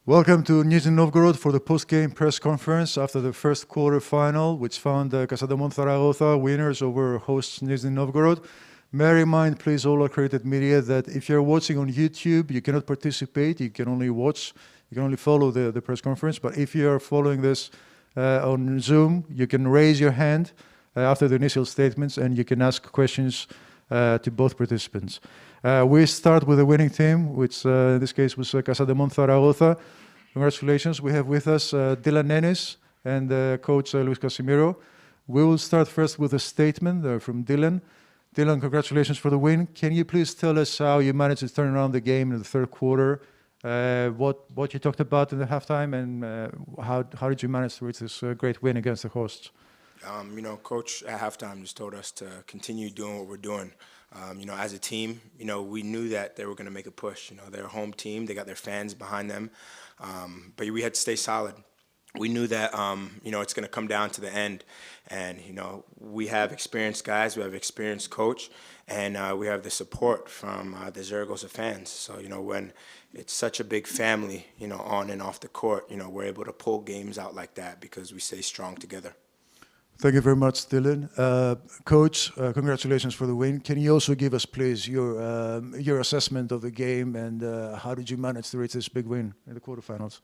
Welcome to Nizhny Novgorod for the post-game press conference after the first quarter final, which found Casademont Zaragoza winners over hosts Nizhny Novgorod. May I remind, please, all accredited media that if you're watching on YouTube, you cannot participate. You can only watch. You can only follow the press conference. But if you are following this on Zoom, you can raise your hand after the initial statements, and you can ask questions to both participants. We start with the winning team, which in this case was Casademont Zaragoza. Congratulations. We have with us Dylan Nennis and coach Luis Casimiro. We will start first with a statement from Dylan. Dylan, congratulations for the win. Can you please tell us how you managed to turn around the game in the third quarter, what you talked about in the halftime, and how did you manage to reach this great win against the hosts? Coach at halftime just told us to continue doing what we're doing. As a team, we knew that they were going to make a push. They're a home team. They got their fans behind them. But we had to stay solid. We knew that, it's going to come down to the end. And, we have experienced guys. We have an experienced coach. And we have the support from the Zaragoza fans. So, when it's such a big family, on and off the court, we're able to pull games out like that because we stay strong together. Thank you very much, Dylan. Coach, congratulations for the win. Can you also give us, please, your assessment of the game and how did you manage to reach this big win in the quarterfinals?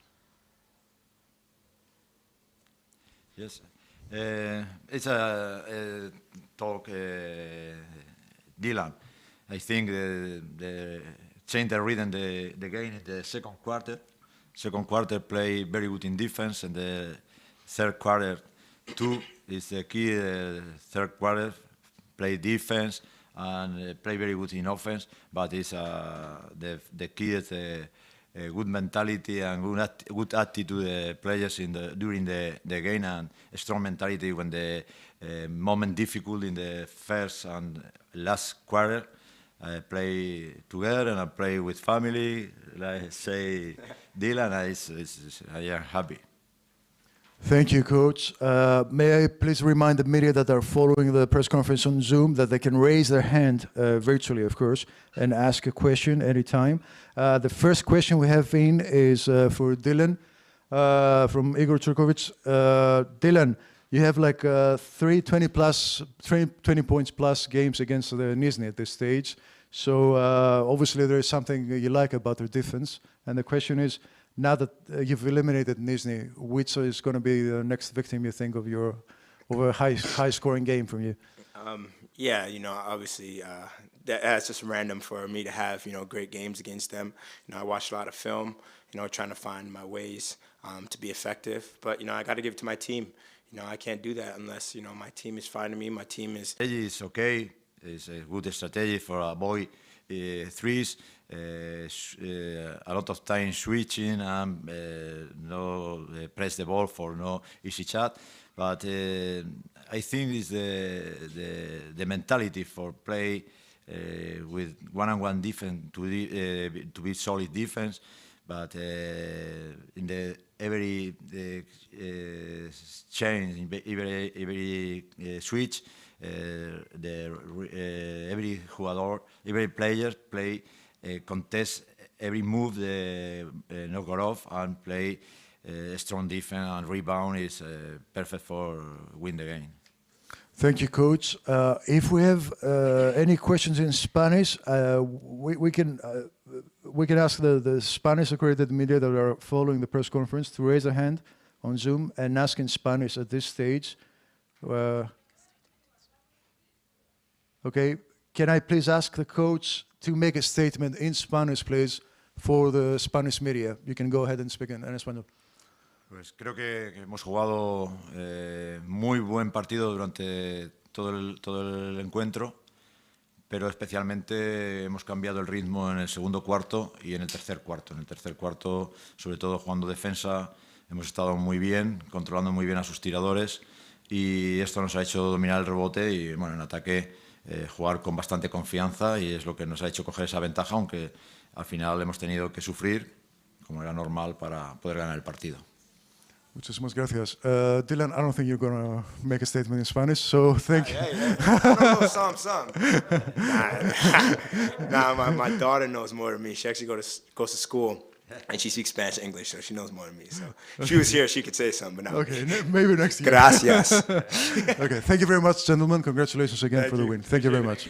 Yes, it's a talk, Dylan. I think the change the rhythm the game in the second quarter. Second quarter play very good in defense, and the third quarter too is the key. Third quarter play defense and play very good in offense, but it's the key is a good mentality and good attitude the players during the game, and a strong mentality when the moment difficult in the first and last quarter. Play together and I play with family. Like say Dylan, I am happy. Thank you, Coach. May I please remind the media that are following the press conference on Zoom that they can raise their hand, virtually of course, and ask a question anytime. The first question we have in is for Dylan from Igor Turkovic. Dylan, you have like 20 points plus games against the Nizhny at this stage. So obviously there is something you like about their defense. And the question is, now that you've eliminated Nizhny, which is going to be the next victim, you think, of a high-scoring game from you? Obviously, that's just random for me to have, great games against them. I watched a lot of film, trying to find my ways to be effective. But, I got to give it to my team. I can't do that unless, my team is finding me. My team is... It's okay. It's a good strategy for avoid threes. A lot of time switching and no press the ball for no easy shot, but I think it's the mentality for play with one-on-one defense to be solid defense, but in the every change, in every switch, every jugador, every player play. Contest every move the Novgorod and play strong defense and rebound is perfect for win the game. Thank you, Coach. If we have any questions in Spanish, we can ask the Spanish accredited media that are following the press conference to raise a hand on Zoom and ask in Spanish at this stage. Okay, can I please ask the coach to make a statement in Spanish, please, for the Spanish media? You can go ahead and speak in español. Pues creo que hemos jugado muy buen partido durante todo el encuentro, pero especialmente hemos cambiado el ritmo en el segundo cuarto y en el tercer cuarto. En el tercer cuarto, sobre todo jugando defensa, hemos estado muy bien, controlando muy bien a sus tiradores, y esto nos ha hecho dominar el rebote y, bueno, en ataque jugar con bastante confianza, y es lo que nos ha hecho coger esa ventaja, aunque al final hemos tenido que sufrir, como era normal, para poder ganar el partido. Muchísimas gracias. Dylan, I don't think you're going to make a statement in Spanish, so thank you. Some. Nah, my daughter knows more than me. She actually goes to school And she speaks Spanish and English, so she knows more than me. So if she was here, she could say something, but not Okay, me. maybe next year. Gracias. Okay, thank you very much, gentlemen. Congratulations again Thank for the you. win. Thank you very much.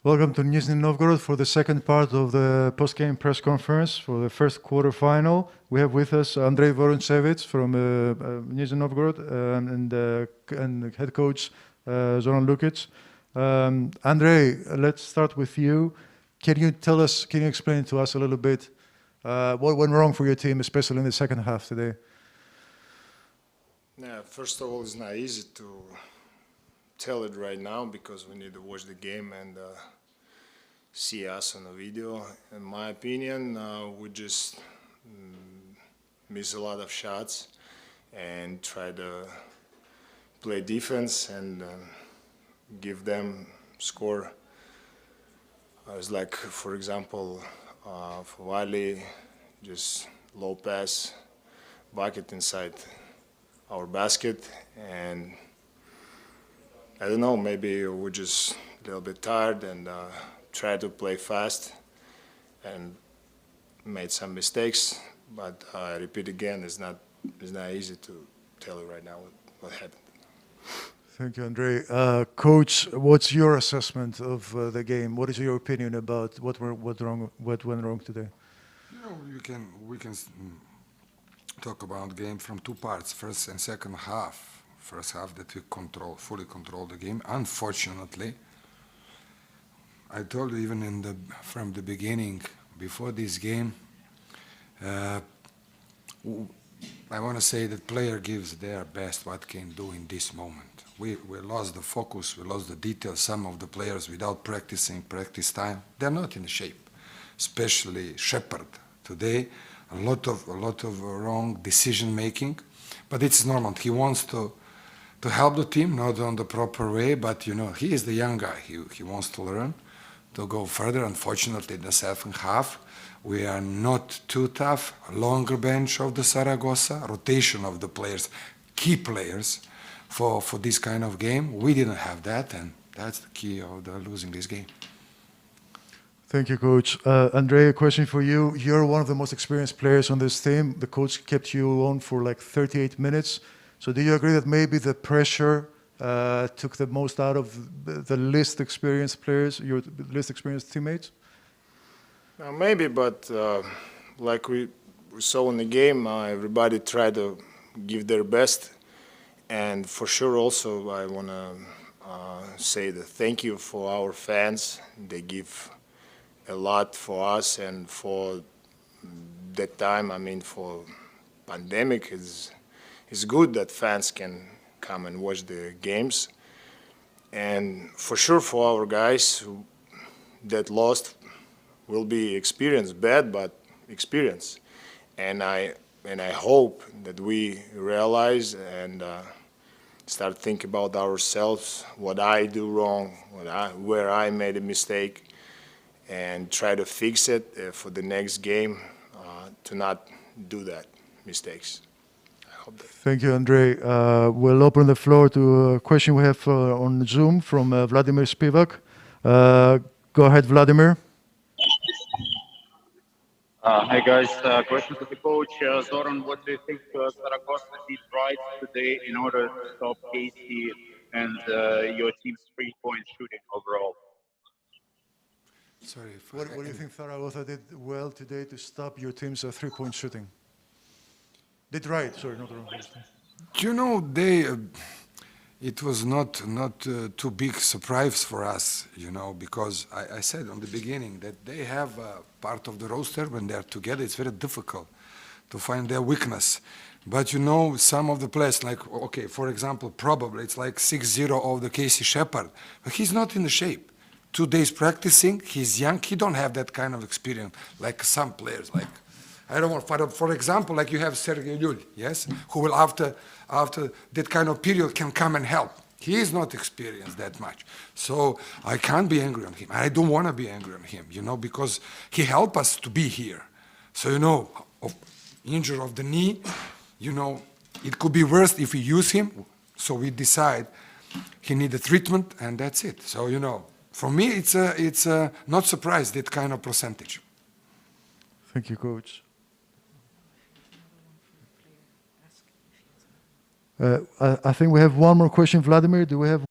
Welcome to Nizhny Novgorod for the second part of the post-game press conference for the first quarterfinal. We have with us Andrei Vorontsevich from Nizhny Novgorod and head coach Zoran Lukic. Andrei, let's start with you. Can you explain to us a little bit what went wrong for your team, especially in the second half today? Yeah, first of all, it's not easy to tell it right now because we need to watch the game and see us on the video. In my opinion, we just miss a lot of shots and try to play defense and give them score. It's like, for example, for Wally, just low pass, bucket inside our basket, and I don't know, maybe we're just a little bit tired and try to play fast and made some mistakes, but I repeat again, it's not easy to tell you right now what happened. Thank you, Andrei. Coach, what's your assessment of the game? What is your opinion about what went wrong today? You know, we can talk about game from two parts, first and second half. First half that we fully control the game. Unfortunately, I told you even from the beginning, before this game, I want to say that player gives their best what can do in this moment. We lost the focus, we lost the details. Some of the players without practice time, they're not in shape. Especially Shepard today, a lot of wrong decision making, but it's normal. He wants to help the team, not on the proper way, but you know he is the young guy. He wants to learn, to go further. Unfortunately, in the second half, we are not too tough. Longer bench of the Zaragoza, rotation of the players, key players for this kind of game. We didn't have that, and that's the key of losing this game. Thank you, Coach. Andrei, a question for you. You're one of the most experienced players on this team. The coach kept you on for like 38 minutes. So do you agree that maybe the pressure took the most out of the least experienced players, your least experienced teammates? Maybe, but like we saw in the game, everybody tried to give their best. And for sure also I want to say that thank you for our fans. They give a lot for us and for that time. I mean, for pandemic, it's good that fans can come and watch the games. And for sure for our guys that lost will be experience, bad but experience. And I hope that we realize and start thinking about ourselves, what I do wrong, where I made a mistake, and try to fix it for the next game to not do that mistakes. I hope that. Thank you, Andrei. We'll open the floor to a question we have on Zoom from Vladimir Spivak. Go ahead, Vladimir. Hi guys, question to the coach. Zoran, what do you think Zaragoza did right today in order to stop Casey and your team's three-point shooting overall? Sorry. What do you think Zaragoza did well today to stop your team's three-point shooting? Did right, sorry, not wrong. You know, it was not too big surprise for us, you know, because I said on the beginning that they have part of the roster when they're together. It's very difficult to find their weakness. But you know, some of the players, like, okay, for example, probably it's like 6-0 of the Casey Shepard, but he's not in the shape. 2 days practicing, he's young, he don't have that kind of experience like some players, like, I don't want, for example, like you have Sergei Lyul, yes, who will after that kind of period can come and help. He is not experienced that much. So I can't be angry on him. I don't want to be angry on him, you know, because he helped us to be here. So, you know, injury of the knee, you know, it could be worse if we use him. So we decide he need a treatment and that's it. So, you know, for me, it's not surprised that kind of percentage. Thank you, Coach. I think we have one more question, Vladimir. Do we have